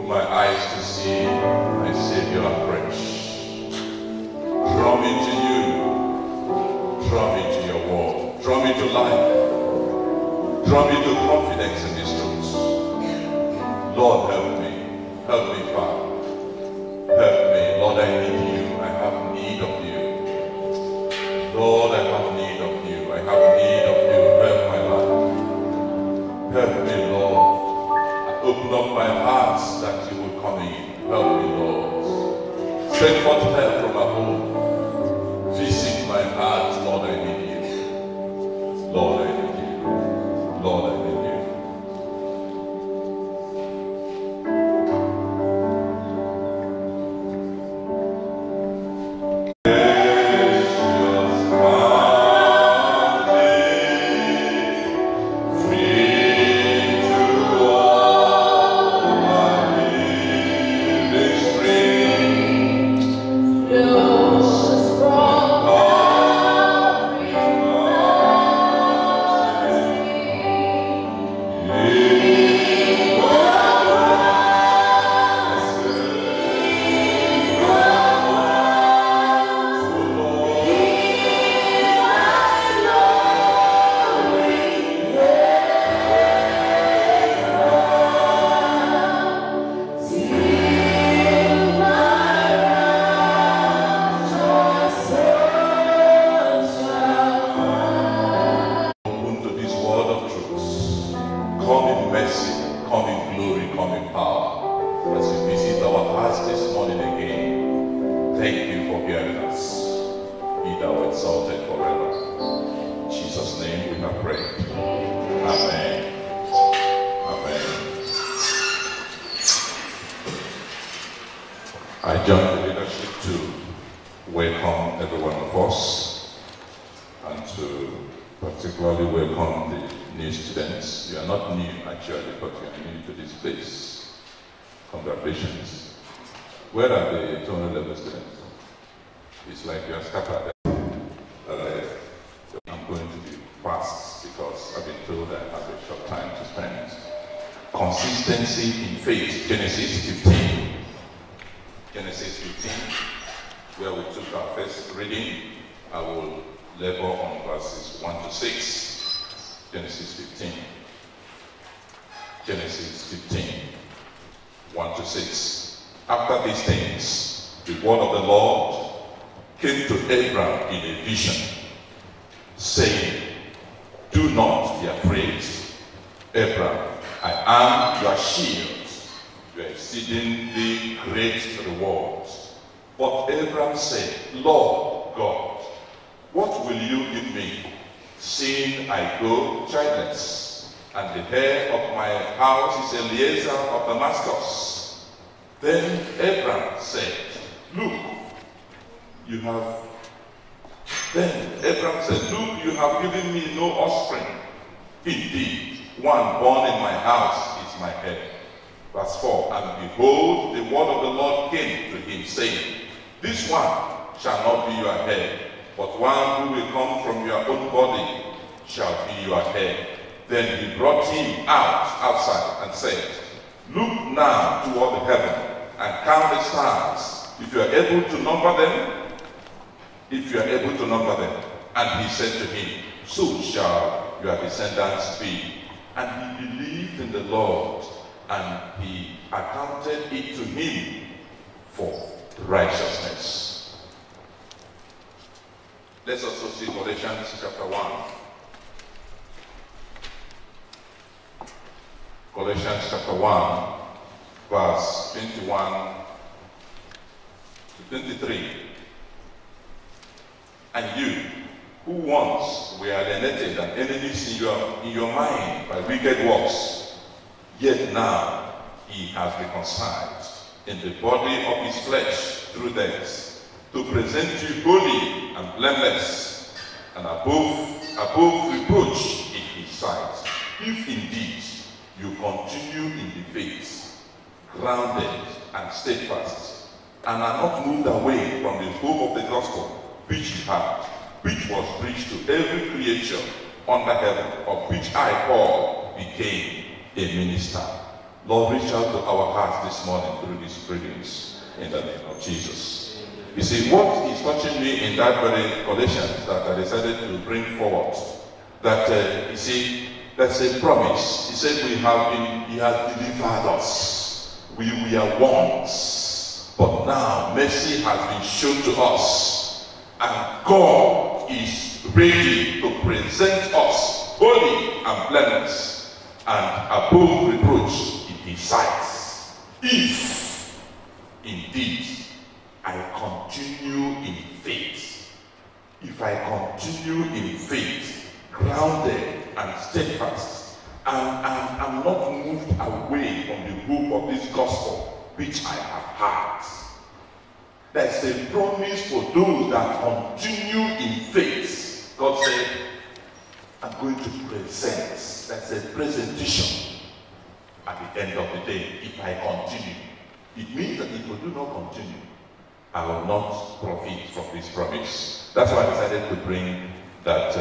my eyes to see my Savior afresh. Draw me to you. Draw me to your word. Draw me to life. Draw me to confidence in these truths. Lord, help me. Help me, Father. Help me. Lord, I need you. I have need of you. Lord, I have need of you. I have need of you. Help my life. Help me, Lord. Open up my heart that you will come in. Help me, Lord. Send forth help from above. Visit my heart. Lord, I need you. Lord, I need you. Lord, I need you. I join the leadership to welcome every one of us and to particularly welcome the new students. You are not new actually, but you are new to this place. Congratulations. Where are the 200 level students? It's like you are scattered. I'm going to be fast because I've been told I have a short time to spend. Consistency in faith, Genesis 15. Genesis 15, where we took our first reading. I will labor on verses 1 to 6. Genesis 15. Genesis 15, 1 to 6. After these things, the word of the Lord came to Abram in a vision, saying, "Do not be afraid, Abram. I am your shield, your exceedingly great reward." But Abram said, "Lord God, what will you give me, seeing I go childless, and the heir of my house is Eliezer of Damascus?" Then Abram said, "Look, you have given me no offspring. Indeed, one born in my house is my heir." Verse 4, "And behold, the word of the Lord came to him, saying, This one shall not be your heir, but one who will come from your own body shall be your heir." Then he brought him outside and said, "Look now toward the heaven and count the stars, if you are able to number them." And he said to him, "So shall your descendants be." And he believed in the Lord, and he accounted it to him for righteousness. Let's also see Colossians chapter 1. Colossians chapter 1, verse 21 to 23. "And you, who once were alienated and enemies in your mind by wicked works, yet now he has reconciled in the body of his flesh through death, to present you holy and blameless and above reproach in his sight, if indeed you continue in the faith, grounded and steadfast, and are not moved away from the hope of the gospel which you had, which was preached to every creature under heaven, of which I, Paul, became a minister." Lord, reach out to our hearts this morning through these readings in the name of Jesus. You see, what is touching me in that very Colossians that I decided to bring forward, that, you see, that's a promise. He said he has delivered us. We were once, but now mercy has been shown to us, and God is ready to present us holy and blameless and above reproach in his sight, if indeed I continue in faith. If I continue in faith, grounded and steadfast, and I'm not moved away from the hope of this gospel which I have had. There's a promise for those that continue in faith. God said, I'm going to present. That's a presentation at the end of the day. If I continue, it means that if I do not continue, I will not profit from this promise. That's why I decided to bring that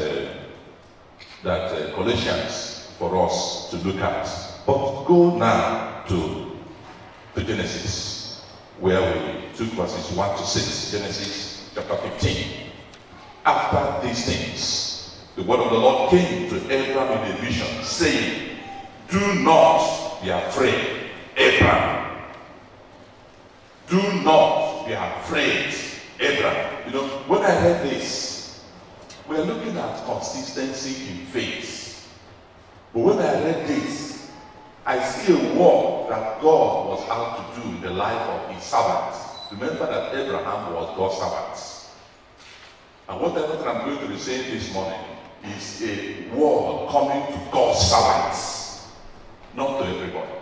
Colossians for us to look at. But go now to Genesis, where we took verses 1 to 6. Genesis chapter 15. After these things, the word of the Lord came to Abraham in a vision, saying, do not be afraid, Abraham. Do not be afraid, Abraham. You know, when I read this, we are looking at consistency in faith. But when I read this, I see a work that God was out to do in the life of his servant. Remember that Abraham was God's servant. And whatever I'm going to be saying this morning is a word coming to God's servants, not to everybody.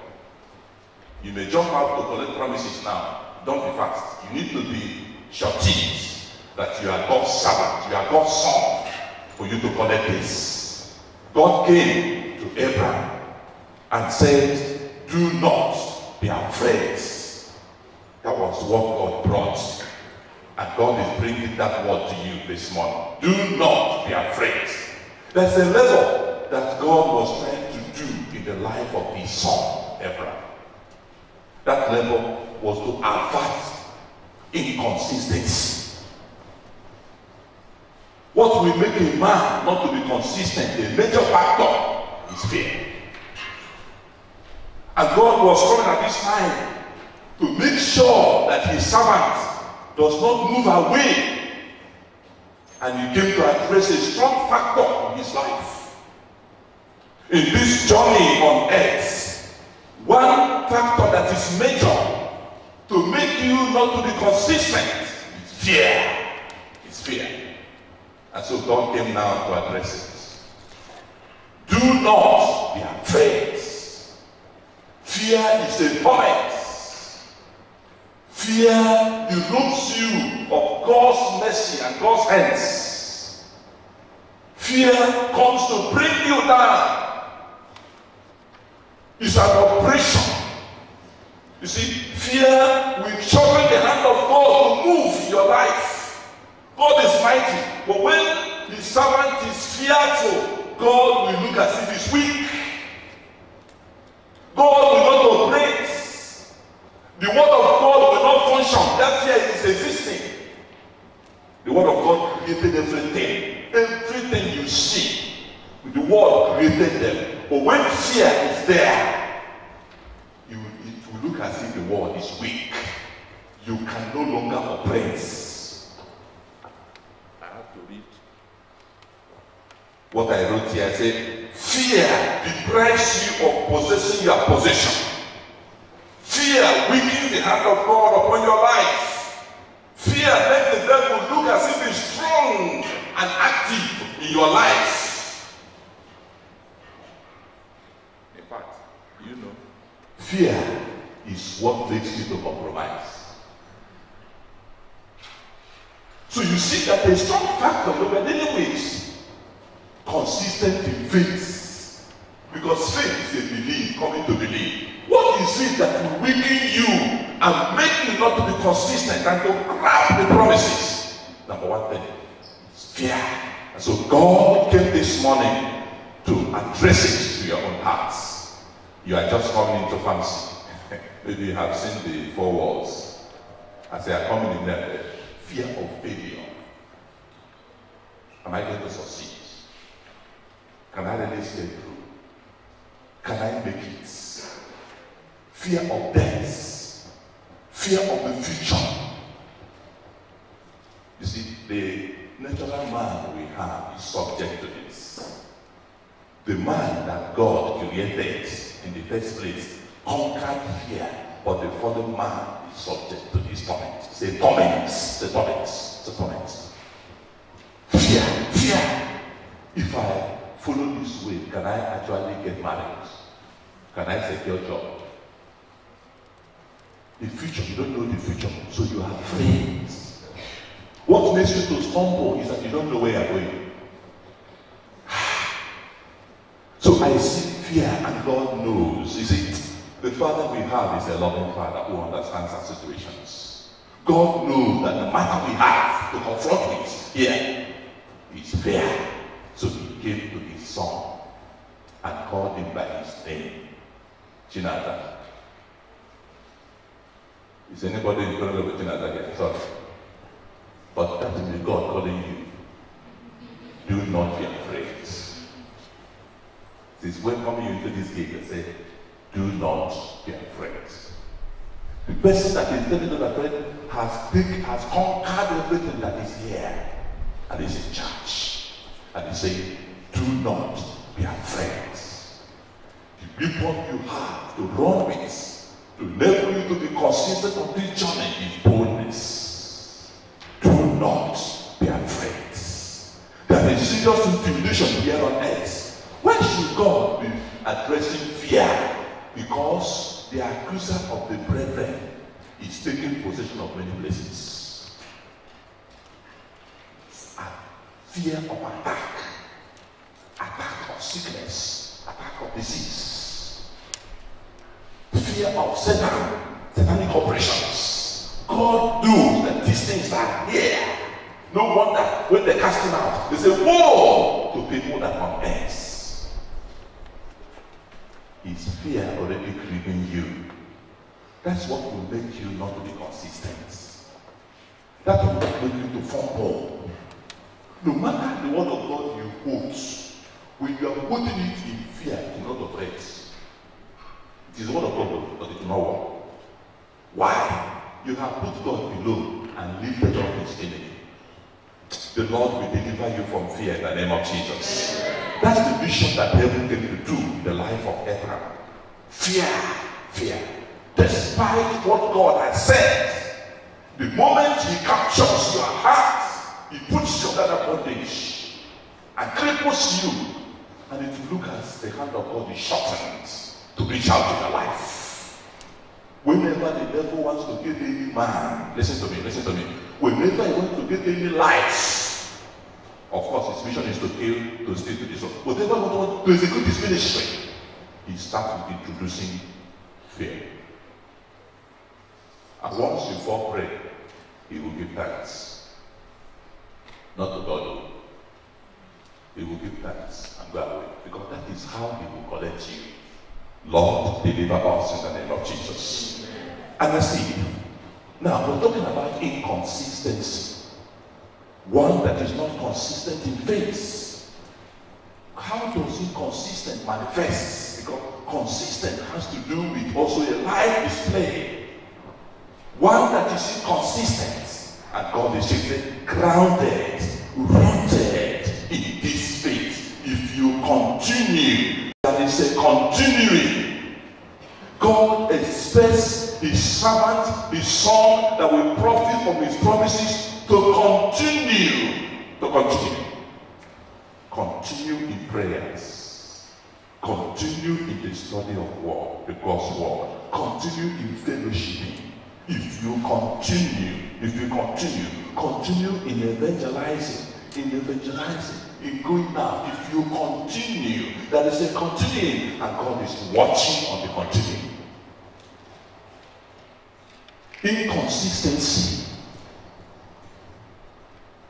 You may jump out to collect promises now. Don't be fast. You need to be shorties that you are God's servant, you are God's son, for you to collect this. God came to Abraham and said, do not be afraid. That was what God brought. And God is bringing that word to you this morning. Do not be afraid. There's a level that God was trying to do in the life of his son, Abraham. That level was to avert inconsistency. What will make a man not to be consistent, the major factor, is fear. And God was coming at this time to make sure that his servant does not move away. And he came to address a strong factor in his life. In this journey on earth, one factor that is major to make you not to be consistent is fear. It's fear. And so God came now to address it. Do not be afraid. Fear is a torment. Fear derobs you of God's mercy and God's hands. Fear comes to bring you down. It's an oppression. You see, fear will shorten the hand of God to move in your life. God is mighty, but when his servant is fearful, God will look as if he's weak. God will not operate. The word of God will not function. That fear is existing. The word of God created everything. Everything you see, the word created them. But when fear is there, it will look as if the word is weak. You can no longer operate. I have to read what I wrote here. I said, fear deprives you of possessing your possession. Fear weakens the hand of God upon your life. Fear makes the devil look as if he's strong and active in your life. In fact, you know, fear is what makes you to compromise. So you see that a strong factor that we're dealing with, consistent in faith. Because faith is a belief, coming to believe. What is it that will weaken you and make you not to be consistent and to grab the promises? Number one thing is fear. And so God came this morning to address it to your own hearts. You are just coming into fancy. Maybe you have seen the 4 walls. As they are coming in there, fear of failure. Am I going to succeed? Can I really stay through? Can I make it? Fear of death. Fear of the future. You see, the natural man we have is subject to this. The man that God created in the first place conquered fear, but the fallen man is subject to this torment. Say torments, say torments, say torments. Fear, fear. If I follow this way, can I actually get married? Can I secure a job? The future, you don't know the future, so you are afraid. What makes you to stumble is that you don't know where you're going. So I see fear, and God knows. You see, the Father we have is a loving Father who understands our situations. God knows that the matter we have to confront with here is fear. So he came to his son and called him by his name, Jonathan. Is anybody in front of Jonathan here? Sorry. But that is God calling you. Do not be afraid. He's welcoming you into this gate and say, do not be afraid. The person that is telling you that has conquered everything that is here and is in charge. And he's saying, do not be afraid. The weapon you have to run with, to enable you to be consistent on this journey is boldness. Do not be afraid. There is serious intimidation here on earth. Why should God be addressing fear? Because the accuser of the brethren is taking possession of many places. Fear of attack of sickness, attack of disease, fear of satanic operations. God knows that these things are here. No wonder when they cast him out, they say, woe to people that are on earth. Is fear already gripping you? That's what will make you not to be consistent. That will make you to fumble. No matter the word of God you quote, when you are quoting it in fear, do not operate. It is the word of God, but it will not work. Why? You have put God below and lifted up his enemy. The Lord will deliver you from fear in the name of Jesus. That's the vision that heaven came to do in the life of Abraham. Fear, fear. Despite what God has said, the moment he captures your heart, he puts you under bondage and cripples you, and it will look as the hand of God is shortened to reach out to your life. Whenever the devil wants to get any man, listen to me. Whenever he wants to get any life, of course, his mission is to kill, to steal, to destroy. Whatever he wants to execute his ministry, he starts with introducing fear. And once you fall prey, he will give thanks. Not to God. He will give thanks and go away. Because that is how he will collect you. Lord, deliver us in the name of Jesus. And I see. Now, we're talking about inconsistency. One that is not consistent in faith. How does inconsistent manifest? Because consistent has to do with also a life display. One that is inconsistent, and God is saying, grounded, rooted in this faith. If you continue, that is a continuing. God expects his servant, his son, that will profit from his promises to continue. Continue in prayers. Continue in the study of word, the God's word. Continue in fellowshipping. If you continue in evangelizing, in going out. If you continue, that is a continuing, and God is watching on the continuing. Inconsistency.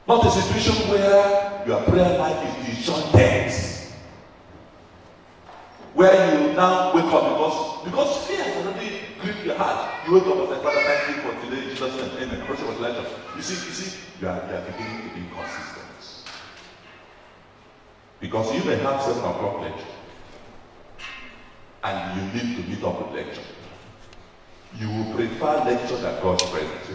Not a situation where your prayer life is disjointed, where you now wake wake up because fear has already gripped your heart. You wake up and say, Father, thank you for today, Jesus' name, amen. The person was like, you see, you are beginning to be inconsistent. Because you may have 7 o'clock lecture, and you need to meet up with lecture. You will prefer lecture than God's presence.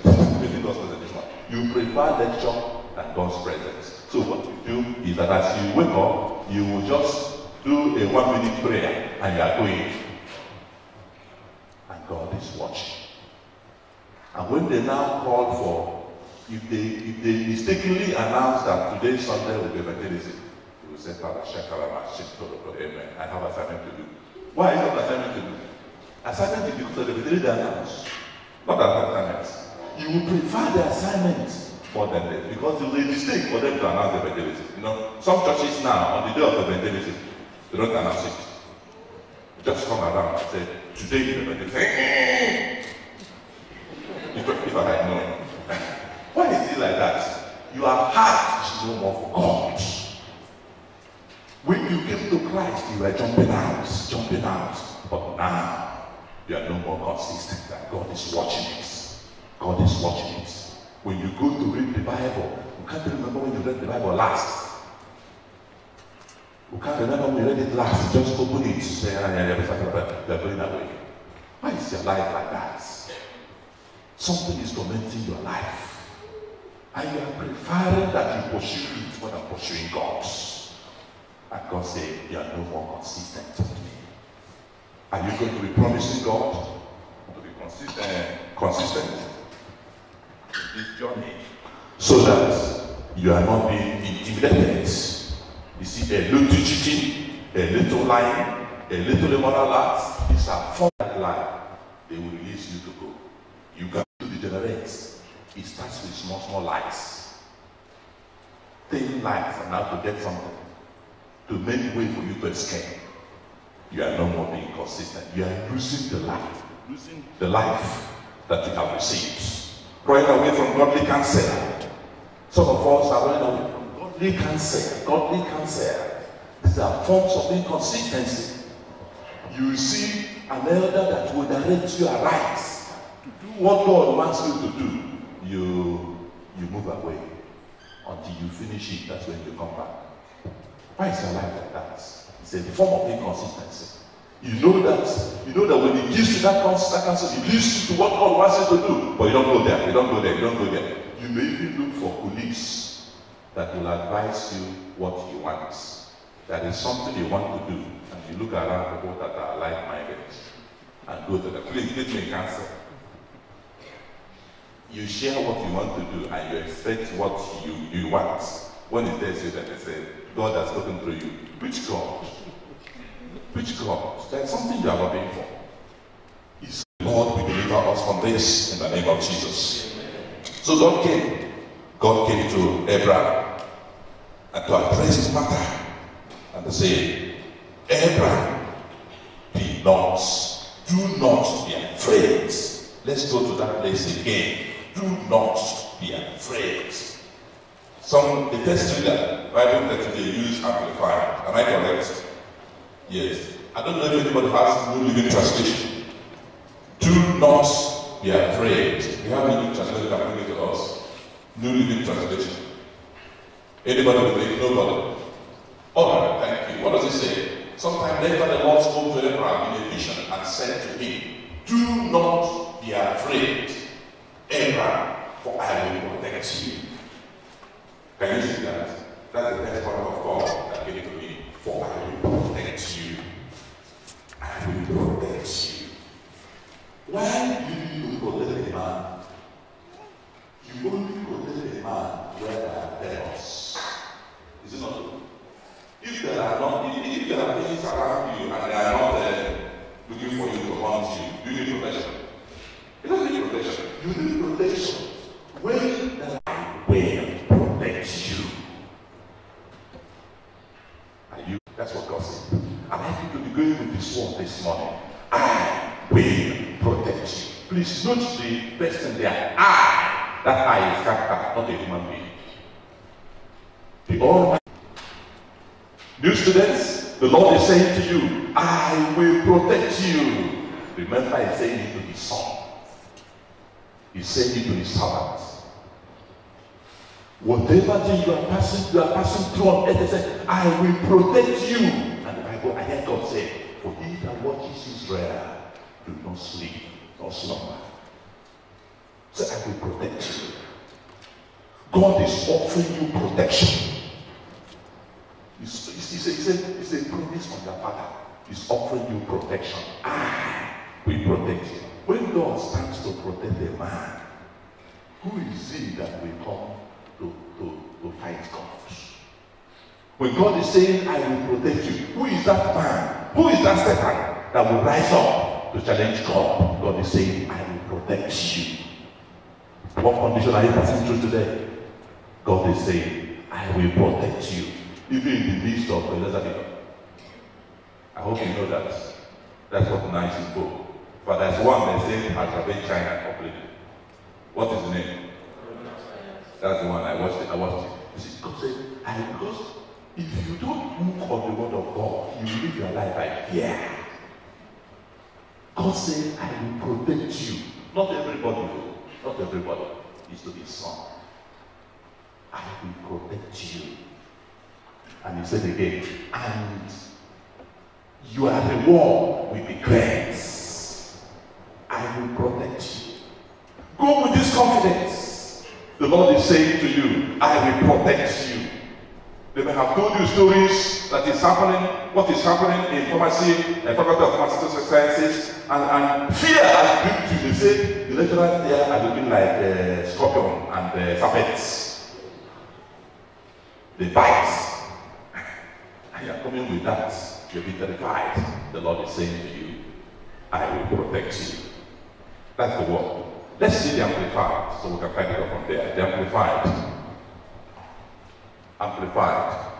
You prefer lecture than God's presence. So what you do is that as you wake up, you will just do a 1-minute prayer and you are going. And God is watching. And when they now call for, if they mistakenly announce that today's Sunday will be evangelism, you will say, Father, amen. I have assignment to do. Why is that assignment to do? Assignment is because of the evangelism they announce. Not that assignment. You will prefer the assignment more than this, because it's a mistake for them to announce the evangelism. You know, some churches now, on the day of evangelism, they don't announce it. They just come around and say, today is evangelism. If I had known. Why is it like that? Your heart is no more for God. When you came to Christ, you were jumping out. But now, you are no more consistent. That God is watching it. God is watching it. When you go to read the Bible, you can't remember when you read the Bible last. You can't remember when you read it last. You just open it. Say, they're going away. Why is your life like that? Something is tormenting your life. And you are preferring that you pursue it more than pursuing God. And God said, you are no more consistent with me. Are you going to be promising God to be consistent in this journey, so that you are not being intimidated? You see, a little cheating, a little lying, a little immoral acts, these are for that lie. They will release you to go. You can degenerate. It starts with small lies. Thin lies and how to get something to make way for you to escape. You are no more being consistent. You are losing the life that you have received. Running away from godly counsel. Some of us are running away from godly counsel. These are forms of inconsistency. You see an elder that will direct you aright to do what God wants you to do. You move away until you finish it. That's when you come back. Why is your life like that? It's a form of inconsistency. You know that when he gives you that counsel, he leads you to what God wants you to do. But you don't go there, you don't go there. You may even look for colleagues that will advise you what he wants. That is something you want to do. And you look around people that are like-minded and go to them. Please give me counsel. You share what you want to do and you expect what you want. When it tells you that they say, God has spoken through you. Which God? Which God? There's something you are looking for. Is Lord will deliver us from this in the name of Jesus. So God came to Abraham and to address his matter. And to say, Abraham, do not be afraid. Let's go to that place again. Do not be afraid. The text reader, Bible that they use amplified. Am I correct? Yes. I don't know if anybody has New Living Translation. Do not be afraid. We have New Living Translation that bring it to us. New Living Translation. Anybody with it? Nobody. Alright, thank you. What does it say? Sometime later the Lord spoke to Abraham in a vision and said to him, do not be afraid, Abraham, for I will protect you. Can you see that? That's the best part of God that gave it to me. For I will protect you. I will protect you. Why do you protect a man? You only protect a man where there are devils. Is it not true? If there are things around you and they are not looking for you to hunt you, you need protection. You don't need protection. You need protection. When there will protect you. That's what God said. And I think you'll be going with this word this morning. I will protect you. Please note the person there. I. That I is character, not a human being. The Almighty. New students, The Lord is saying to you, I will protect you. Remember, He's saying it to His son. He's saying it to His servants. Whatever thing you are passing through on earth, He said, I will protect you. And the Bible, I hear God say, for He that watches Israel do not sleep nor slumber. So I will protect you. God is offering you protection. It's a promise from your Father. He's offering you protection. I will protect you. When God stands to protect a man, who is he that will come to fight God? When God is saying, I will protect you, who is that man? Who is that Satan that will rise up to challenge God? God is saying, I will protect you. What condition are you passing through today? God is saying, I will protect you. Even in the midst of Elizabeth. I hope you know that. That's what nice is for. But there's one that says Alphabet China completely. What is the name? That's the one I watched it. You see, God said, because if you don't look on the word of God, you live your life by fear. God said, I will protect you. Not everybody is to be son. I will protect you. And He said again, and your reward will be great. I will protect you. Go with this confidence. The Lord is saying to you, I will protect you. They may have told you stories that is happening, what is happening in pharmacy, and faculty of pharmaceutical sciences, and fear has gripped you. They say the lecturers there are looking like scorpion and serpents. They bite. And you are coming with that. You'll be terrified. The Lord is saying to you, I will protect you. That's the word. Let's see the Amplified, so we can find it up from there. The Amplified. Amplified.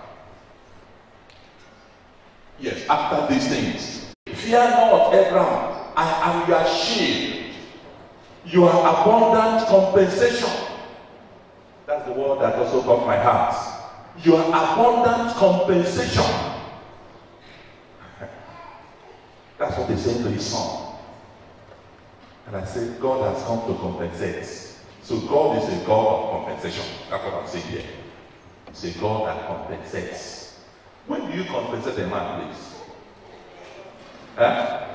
Yes, after these things. Fear not, Abraham, I am your shield. Your abundant compensation. That's the word that also got my heart. Your abundant compensation. That's what they say to His son. And I said, God has come to compensate. So God is a God of compensation. That's what I'm saying here. It's a God that compensates. When do you compensate a man, please? Huh?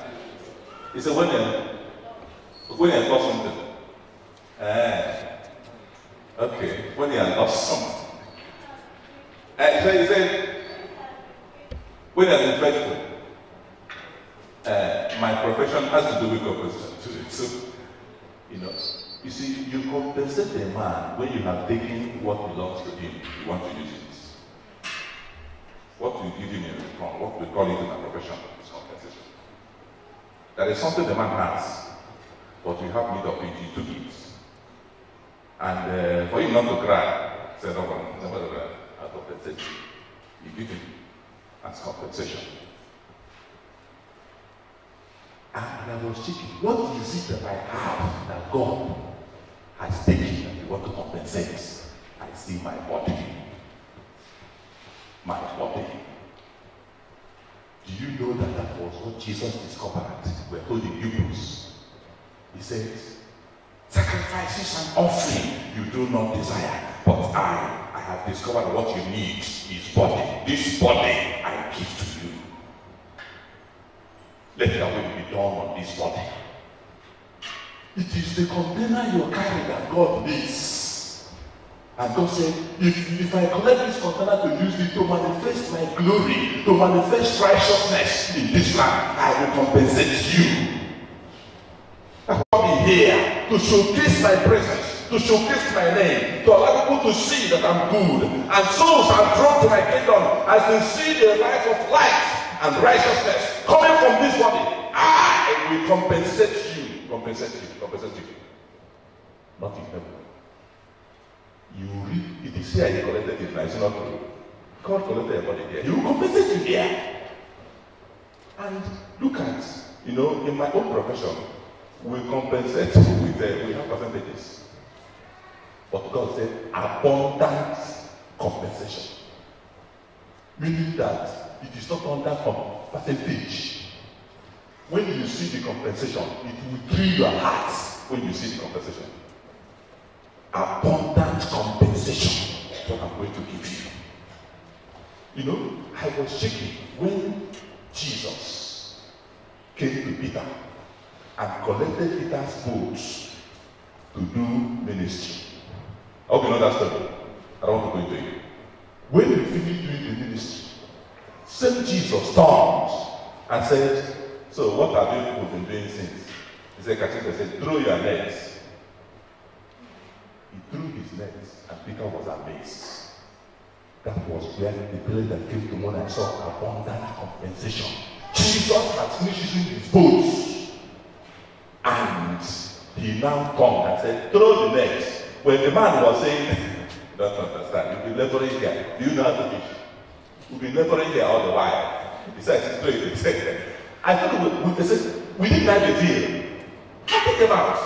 He said, when you lost something. Okay, when you lost something. He said, when you are unfaithful, my profession has to do with compensation today. So, you see, you compensate a man when you have taken what belongs to him. You want to use it. What you give him in return, what we call it in our profession, is compensation. There is something the man has, but you have need of it, you took it. And for him not to cry, say, no, I'll compensate you. You give him as compensation. And I was thinking, what is it that I have that God has taken and you want to compensate? I see my body. My body. Do you know that that was what Jesus discovered? We're told in Hebrews. He says, sacrifices and offering you do not desire, but I have discovered what you need is body. This body I give to you. Let your will be done on this body. It is the container you carry that God needs. And God said, if I collect this container to use it to manifest my glory, to manifest righteousness in this land, I will compensate you. I will be here to showcase my presence, to showcase my name, to allow people to see that I'm good. And souls are drawn to my kingdom as they see the light of light and righteousness coming from this body. I will compensate you. Compensate you. Not in heaven. You read, it is here he collected it now. It's not true. God collected your body here. He will compensate you here. And look at, in my own profession, we compensate with, we have percentages. But God said, abundant compensation. Meaning that it is not under percentage. When you see the compensation, it will thrill your heart when you see the compensation. Abundant compensation, what I'm going to give you. You know, I was shaking when Jesus came to Peter and collected Peter's boots to do ministry. I hope you know that story. I don't want to go into it. When he finished doing the ministry, same Jesus turned and said, so what have you people been doing since? He said, Kachika said, throw your nets. He threw his nets and Peter was amazed. That was where the place that came to me when I saw abundant compensation. Jesus had finished using his boats. And he now turned and said, throw the nets. When the man was saying, you don't understand, you've been laboring here. Do you know how to fish? We've been laboring here all the while. He said, throw it. He said, I thought we didn't have a deal. I take him out.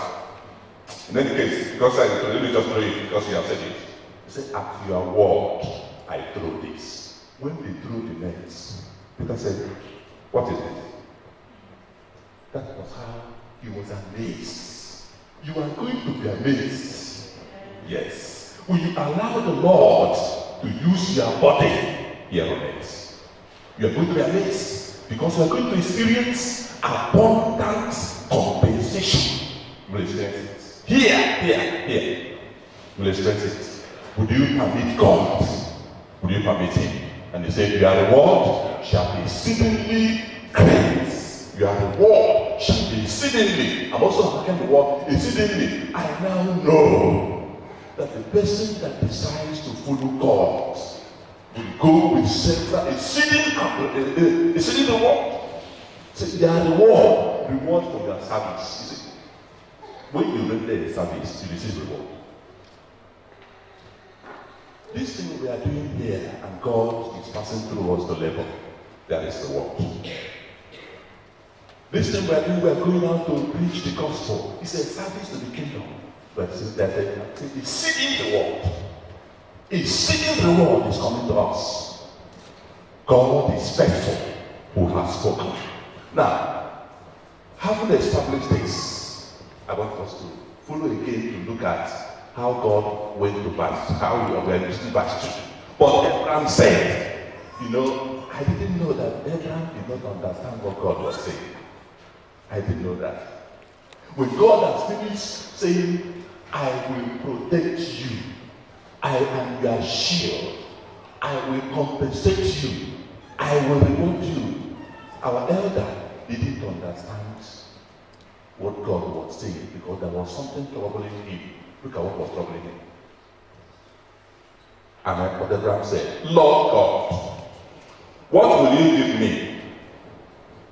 In any case, because I let me just throw it because you have said it. He said, at your word, I throw this. When they threw the nets, Peter said, what is it? That was how he was amazed. You are going to be amazed. Yes. Will you allow the Lord to use your body here on earth? You are going to be amazed because you are going to experience abundant compensation. You will experience it. Here. You will experience it. Would you permit God? Would you permit Him? And He said, your reward shall be exceedingly great. Your reward shall be exceedingly. I'm also looking the word exceedingly. I now know that the person that decides to follow God will go with several exceeding reward. So their reward for your service. You see, when you render a service, you receive reward. This thing we are doing here, and God is passing through us to labor. There is reward. This thing we are doing, we are going out to preach the gospel. It's a service to the kingdom. But there's a exceeding reward. Exceeding reward is coming to us. God is faithful who has spoken. Now, having established this, I want us to follow again to look at how God went to verse, how we are in verse 2. But Abraham said, you know, I didn't know that Abraham did not understand what God was saying. I didn't know that. When God has finished saying, I will protect you, I am your shield, I will compensate you, I will reward you. Our elder didn't understand what God was saying because there was something troubling him. Look at what was troubling him. And what Abraham said, Lord God, what will you give me,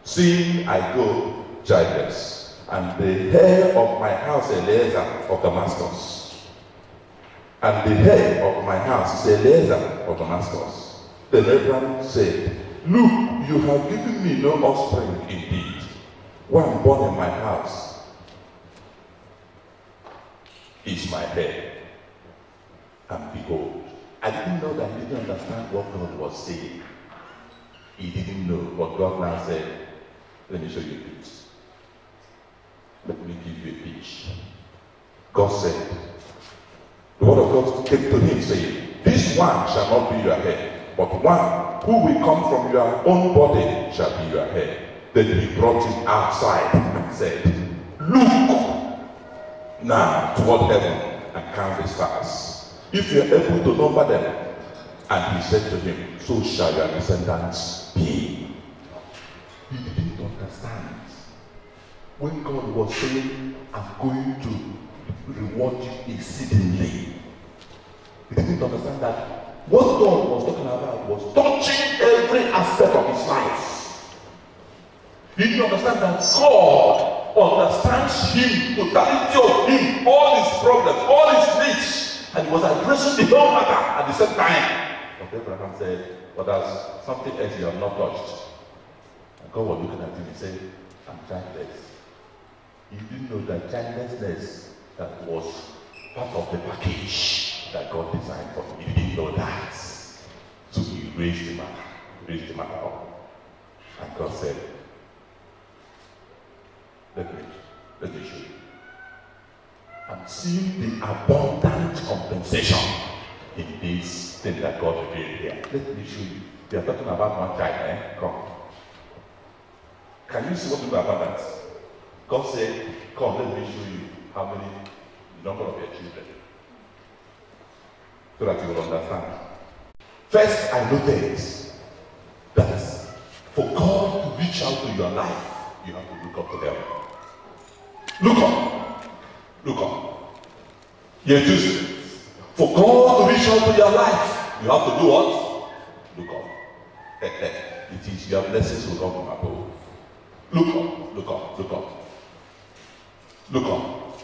seeing I go childless, and the heir of my house Eliezer of Damascus, and the heir of my house is Eliezer of Damascus. Then Abraham said, look, you have given me no offspring indeed, one born in my house is my heir. And behold, I didn't know that he didn't understand what God was saying. He didn't know, but God now said, let me show you a picture. Let me give you a pitch. God said, the word of God came to him saying, this one shall not be your heir, but one who will come from your own body shall be your heir. Then he brought him outside and said, look now toward heaven and count the stars, if you are able to number them. And he said to him, so shall your descendants be. He didn't understand. When God was saying, I'm going to reward you exceedingly, he didn't understand that what God was talking about was touching every aspect of his life. He didn't understand that God understands him, totality of him, all his problems, all his needs, and he was addressing the whole matter at the same time. But Abraham said, but there's something else you have not touched. And God was looking at him and said, I'm childless. He didn't know that childlessness that was part of the package that God designed for him. He didn't know that. So he raised him up. raise the matter up. And God said, let me show you. I'm seeing the abundant compensation in this thing that God revealed here. Let me show you. They are talking about one child, eh? Come. Can you see what is abundance? God said, come, let me show you how many, the number of your children. So that you will understand. First, I noticed that for God to reach out to your life, you have to look up to them. Look up. Look up. You're choosing. For God to reach out to your life, you have to do what? Look up. It is your blessings will come from above. Look up. Look up. Look up. Look up.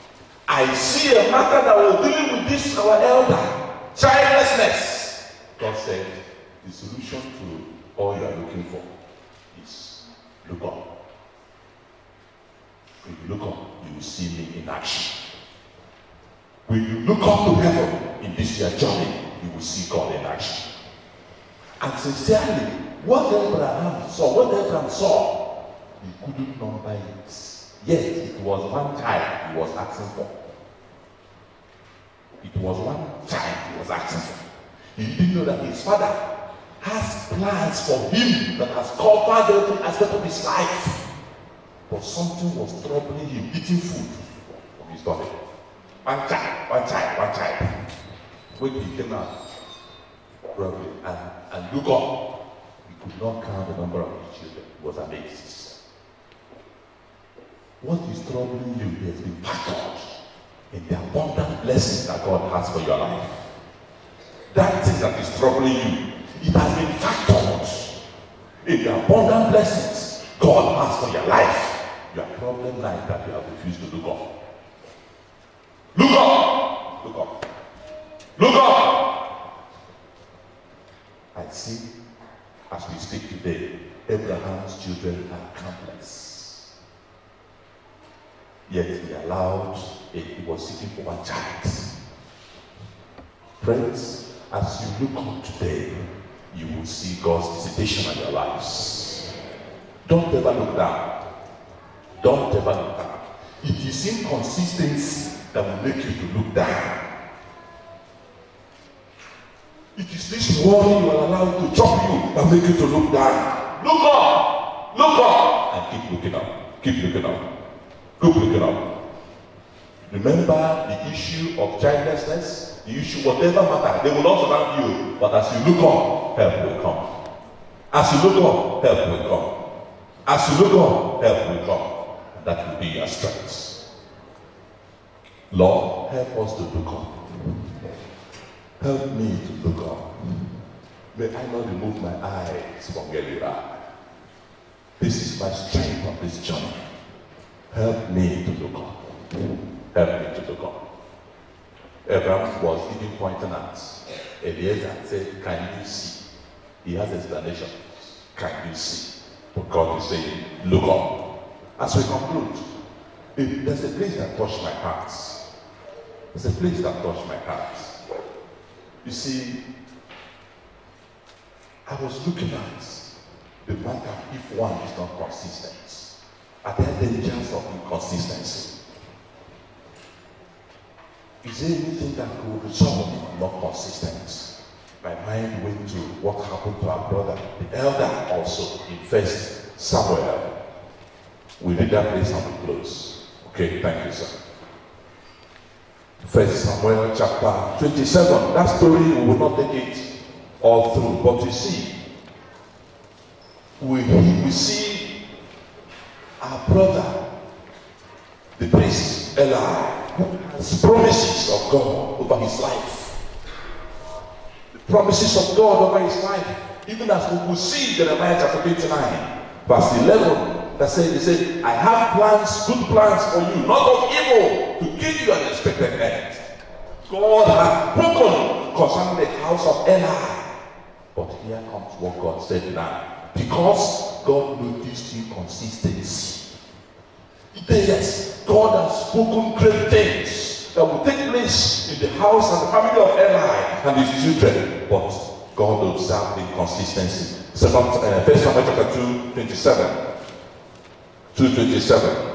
I see a matter that we're dealing with this, our elder. Childlessness. God said, the solution to all you are looking for is look up. When you look up, you will see me in action. When you look up to heaven in this your journey, you will see God in action. And sincerely, what Abraham saw, he couldn't number it. Yet it was one child he was asking for. It was one child he was asking for. He didn't know that his father has plans for him that has covered every aspect of his life. But something was troubling him, eating food from his body. One child. When he came out, probably, and look up, he could not count the number of his children. He was amazed. What is troubling you has been factored in the abundant blessings that God has for your life. That thing that is troubling you, it has been factored in the abundant blessings God has for your life. Your problem lies that you have refused to look up. Look up! Look up! Look up! I see, as we speak today, Abraham's children are countless. Yet he was seeking for one child. Friends, as you look up today, you will see God's visitation on your lives. Don't ever look down. Don't ever look down. It is inconsistency that will make you to look down. It is this worry you are allowed to chop you that make you to look down. Look up! Look up! And keep looking up. Keep looking up. Keep looking up. Remember the issue of childlessness, the issue, whatever matter, they will not surround you. But as you look up, help will come. As you look up, help will come. As you look up, help will come. And that will be your strength. Lord, help us to look up. Help me to look up. May I not remove my eyes from where you are. This is my strength on this journey. Help me to look up. Help me to look up. Abraham was even pointing at Eliezer and said, can you see? He has explanation. Can you see? But God is saying, look up. As we conclude, there's a place that touched my heart. There's a place that touched my heart. You see, I was looking at the matter if one is not consistent. Are there dangers of inconsistency? Is there anything that could result in not consistent? My mind went to what happened to our brother, the elder, also in 1 Samuel. We read that place and we close. Okay, thank you, sir. 1 Samuel chapter 27. That story, we will not take it all through, but you see, we see our brother, the priest Eli, who has promises of God over his life. The promises of God over his life, even as we will see in Jeremiah chapter 29, verse 11, that says, he said, I have plans, good plans for you, not of evil, to give you an expected end. God has spoken concerning the house of Eli. But here comes what God said now. Because God noticed inconsistency. Yes, God has spoken great things that will take place in the house and the family of Eli and his children. But God observed inconsistency. First Samuel chapter 2:27. 2:27.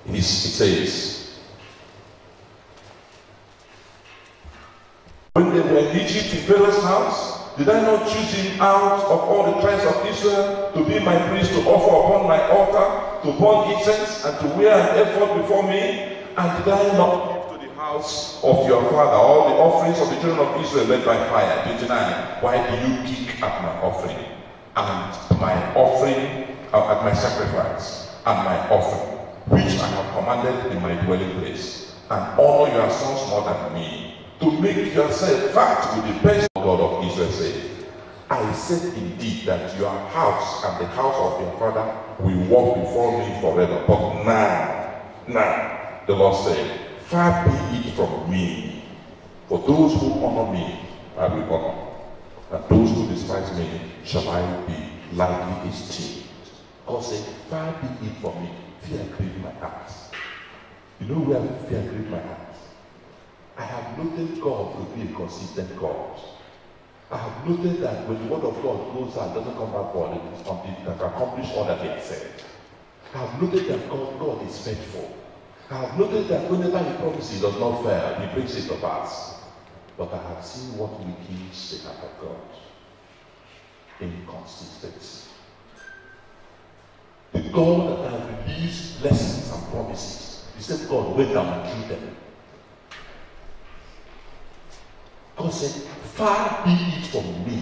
It says, when they were in Egypt in Pharaoh's house, did I not choose him out of all the tribes of Israel to be my priest, to offer upon my altar, to burn incense, and to wear an ephod before me? And did I not give to the house of your father all the offerings of the children of Israel led by fire? 29. Why do you kick at my offering, and my offering, at my sacrifice, and my offering, which I have commanded in my dwelling place, and honor your sons more than me, to make yourself fat with the best? God of Israel said, I said indeed that your house and the house of your father will walk before me forever. But now, the Lord said, far be it from me. For those who honor me, I will honor, and those who despise me shall I be lightly esteemed. God said, far be it from me. Fear grieved my heart. You know where fear grieved my heart? I have noted God to be a consistent God. I have noted that when the word of God goes out, it doesn't come back for it, that accomplish all that He had said. I have noted that God is faithful. I have noted that whenever He promises, He does not fail. He brings it to pass. But I have seen what weakens the heart of God. Inconsistency. The God that has released blessings and promises, the same God went down and threw them. God said, far be it from me.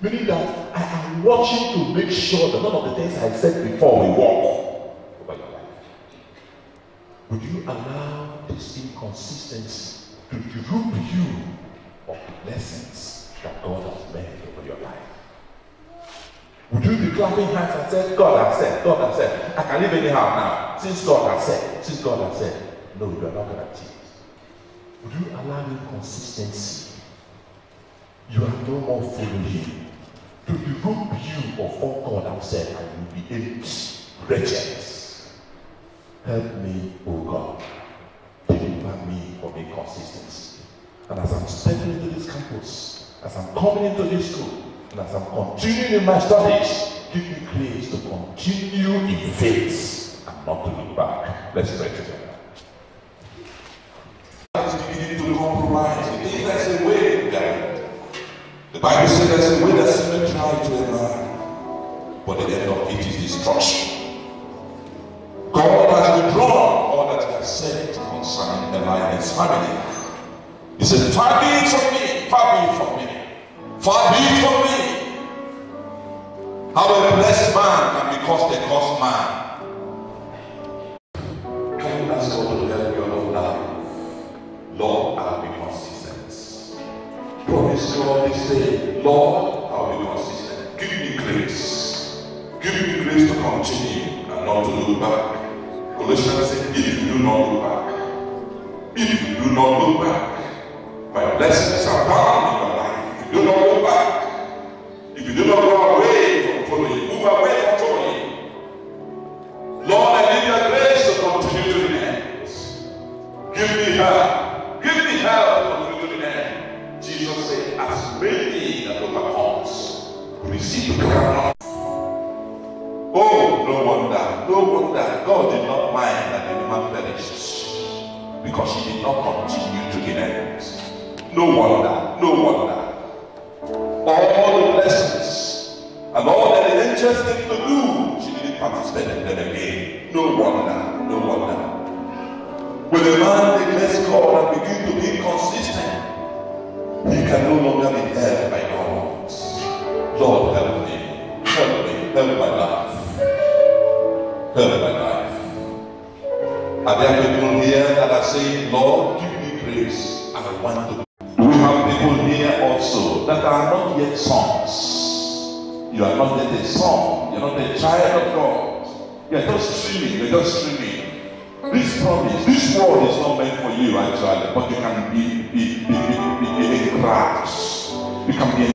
Meaning that I am watching to make sure that none of the things I said before will walk over your life. Would you allow this inconsistency to rob you of the blessings that God has made over your life? Would you be clapping hands and say, God has said, I can live anyhow now. Since God has said, no, you are not going to achieve. Would you allow inconsistency? You are no more following. To rob you of all God has said, and you will be empty, wretched. Help me, O God. Deliver me from inconsistency. And as I'm stepping into this campus, as I'm coming into this school, and as I'm continuing in my studies, give me grace to continue in faith and not to look back. Let's pray together. Beginning to compromise. The thing that's the way, God. The Bible says that's the way that seemeth right to a man, but the end of it is destruction. God has withdrawn all that He has said concerning the life and His family. He said, far be it from me, far be it from me, far be it from me. How a blessed man can be called a cursed man. Can you ask God to help your own life? Lord, I'll be consistent. Promise God this day, Lord, I'll be consistent. Give me grace. Give me grace to continue and not to look back. Colossians says, if you do not look back, if you do not look back, my blessings are bound in your life. If you do not look back, if you do not go away from following, move away from following. Lord, I need your grace to continue to the end. Give me help. Give me help to continue to the end. Jesus said, as many that overcomes will receive the crown. Oh, no wonder God did not mind that the man perished, because He did not continue to the end. No wonder. All the blessings and all that the angels think to do, she didn't participate in them again. No wonder. When a man neglects God and begins to be inconsistent, he can no longer be held by God. Lord, help me, help my life. Help my life. Are there people here that are saying, Lord, give me grace, I want to? We have people here also that are not yet sons. You are not yet a son. You are not a child of God. You are just streaming. This promise, this word is not meant for you actually, but you can be a crash. You can be a